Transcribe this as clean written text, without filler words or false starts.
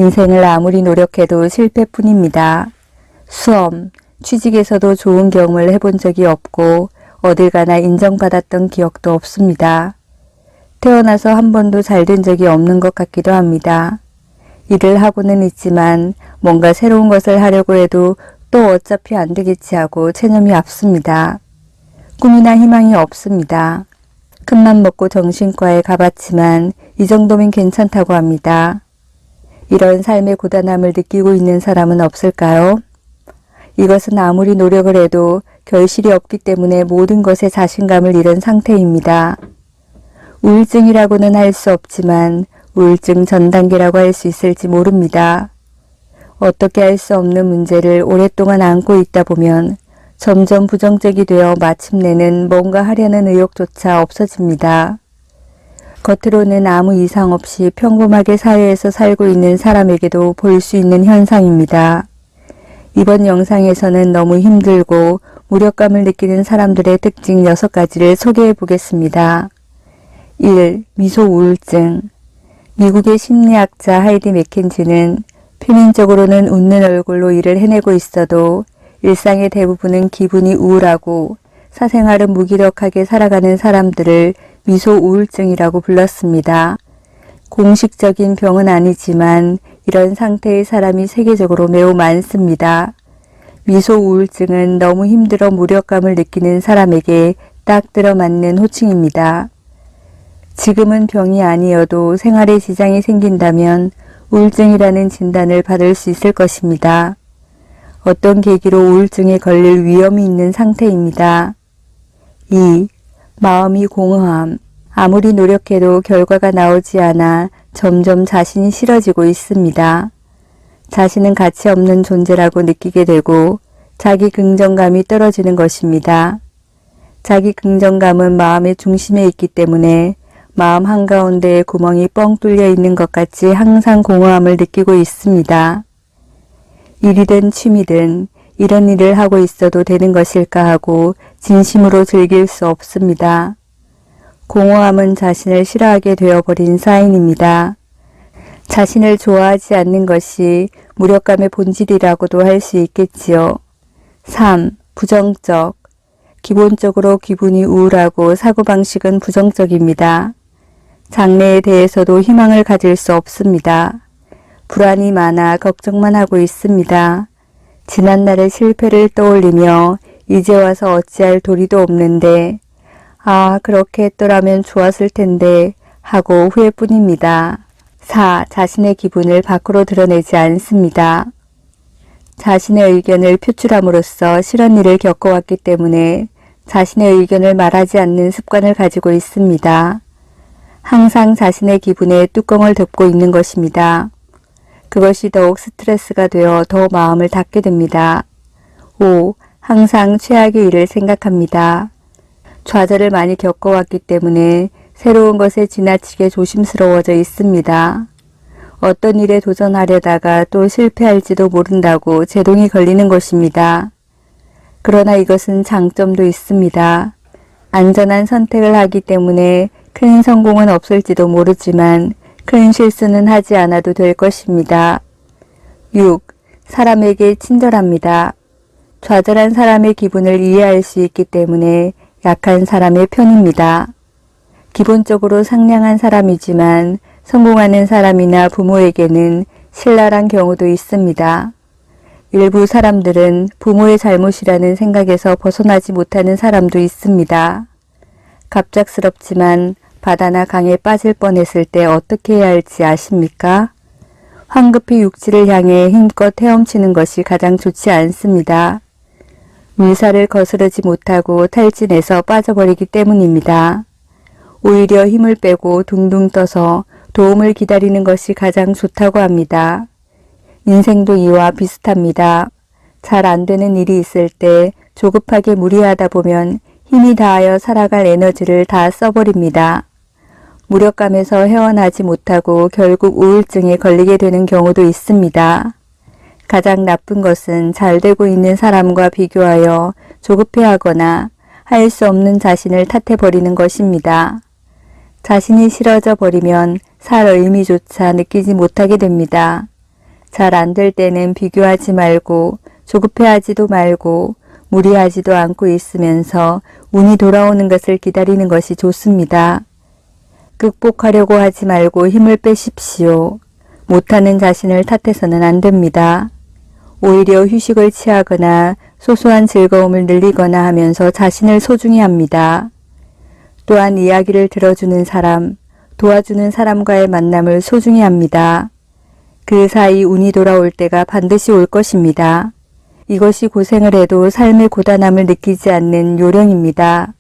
인생을 아무리 노력해도 실패뿐입니다. 수험, 취직에서도 좋은 경험을 해본 적이 없고 어딜 가나 인정받았던 기억도 없습니다. 태어나서 한 번도 잘 된 적이 없는 것 같기도 합니다. 일을 하고는 있지만 뭔가 새로운 것을 하려고 해도 또 어차피 안 되겠지 하고 체념이 앞섭니다. 꿈이나 희망이 없습니다. 큰맘 먹고 정신과에 가봤지만 이 정도면 괜찮다고 합니다. 이런 삶의 고단함을 느끼고 있는 사람은 없을까요? 이것은 아무리 노력을 해도 결실이 없기 때문에 모든 것에 자신감을 잃은 상태입니다. 우울증이라고는 할 수 없지만 우울증 전 단계라고 할 수 있을지 모릅니다. 어떻게 할 수 없는 문제를 오랫동안 안고 있다 보면 점점 부정적이 되어 마침내는 뭔가 하려는 의욕조차 없어집니다. 겉으로는 아무 이상 없이 평범하게 사회에서 살고 있는 사람에게도 볼 수 있는 현상입니다. 이번 영상에서는 너무 힘들고 무력감을 느끼는 사람들의 특징 6가지를 소개해 보겠습니다. 1. 미소 우울증. 미국의 심리학자 하이디 맥켄지는 표면적으로는 웃는 얼굴로 일을 해내고 있어도 일상의 대부분은 기분이 우울하고 사생활은 무기력하게 살아가는 사람들을 미소 우울증이라고 불렀습니다. 공식적인 병은 아니지만 이런 상태의 사람이 세계적으로 매우 많습니다. 미소 우울증은 너무 힘들어 무력감을 느끼는 사람에게 딱 들어맞는 호칭입니다. 지금은 병이 아니어도 생활에 지장이 생긴다면 우울증이라는 진단을 받을 수 있을 것입니다. 어떤 계기로 우울증에 걸릴 위험이 있는 상태입니다. 2. 마음이 공허함. 아무리 노력해도 결과가 나오지 않아 점점 자신이 싫어지고 있습니다. 자신은 가치 없는 존재라고 느끼게 되고 자기 긍정감이 떨어지는 것입니다. 자기 긍정감은 마음의 중심에 있기 때문에 마음 한가운데에 구멍이 뻥 뚫려 있는 것 같이 항상 공허함을 느끼고 있습니다. 일이든 취미든 이런 일을 하고 있어도 되는 것일까 하고 진심으로 즐길 수 없습니다. 공허함은 자신을 싫어하게 되어버린 사인입니다. 자신을 좋아하지 않는 것이 무력감의 본질이라고도 할 수 있겠지요. 3. 부정적. 기본적으로 기분이 우울하고 사고방식은 부정적입니다. 장래에 대해서도 희망을 가질 수 없습니다. 불안이 많아 걱정만 하고 있습니다. 지난날의 실패를 떠올리며 이제 와서 어찌할 도리도 없는데 그렇게 했더라면 좋았을 텐데 하고 후회뿐입니다. 4. 자신의 기분을 밖으로 드러내지 않습니다. 자신의 의견을 표출함으로써 싫은 일을 겪어왔기 때문에 자신의 의견을 말하지 않는 습관을 가지고 있습니다. 항상 자신의 기분에 뚜껑을 덮고 있는 것입니다. 그것이 더욱 스트레스가 되어 더 마음을 닫게 됩니다. 5. 항상 최악의 일을 생각합니다. 좌절을 많이 겪어왔기 때문에 새로운 것에 지나치게 조심스러워져 있습니다. 어떤 일에 도전하려다가 또 실패할지도 모른다고 제동이 걸리는 것입니다. 그러나 이것은 장점도 있습니다. 안전한 선택을 하기 때문에 큰 성공은 없을지도 모르지만 큰 실수는 하지 않아도 될 것입니다. 6. 사람에게 친절합니다. 좌절한 사람의 기분을 이해할 수 있기 때문에 약한 사람의 편입니다. 기본적으로 상냥한 사람이지만 성공하는 사람이나 부모에게는 신랄한 경우도 있습니다. 일부 사람들은 부모의 잘못이라는 생각에서 벗어나지 못하는 사람도 있습니다. 갑작스럽지만 바다나 강에 빠질 뻔했을 때 어떻게 해야 할지 아십니까? 황급히 육지를 향해 힘껏 헤엄치는 것이 가장 좋지 않습니다. 물살을 거스르지 못하고 탈진해서 빠져버리기 때문입니다. 오히려 힘을 빼고 둥둥 떠서 도움을 기다리는 것이 가장 좋다고 합니다. 인생도 이와 비슷합니다. 잘 안 되는 일이 있을 때 조급하게 무리하다 보면 힘이 다하여 살아갈 에너지를 다 써버립니다. 무력감에서 헤어나지 못하고 결국 우울증에 걸리게 되는 경우도 있습니다. 가장 나쁜 것은 잘 되고 있는 사람과 비교하여 조급해하거나 할 수 없는 자신을 탓해버리는 것입니다. 자신이 싫어져 버리면 살 의미조차 느끼지 못하게 됩니다. 잘 안 될 때는 비교하지 말고 조급해하지도 말고 무리하지도 않고 있으면서 운이 돌아오는 것을 기다리는 것이 좋습니다. 극복하려고 하지 말고 힘을 빼십시오. 못하는 자신을 탓해서는 안 됩니다. 오히려 휴식을 취하거나 소소한 즐거움을 늘리거나 하면서 자신을 소중히 합니다. 또한 이야기를 들어주는 사람, 도와주는 사람과의 만남을 소중히 합니다. 그 사이 운이 돌아올 때가 반드시 올 것입니다. 이것이 고생을 해도 삶의 고단함을 느끼지 않는 요령입니다.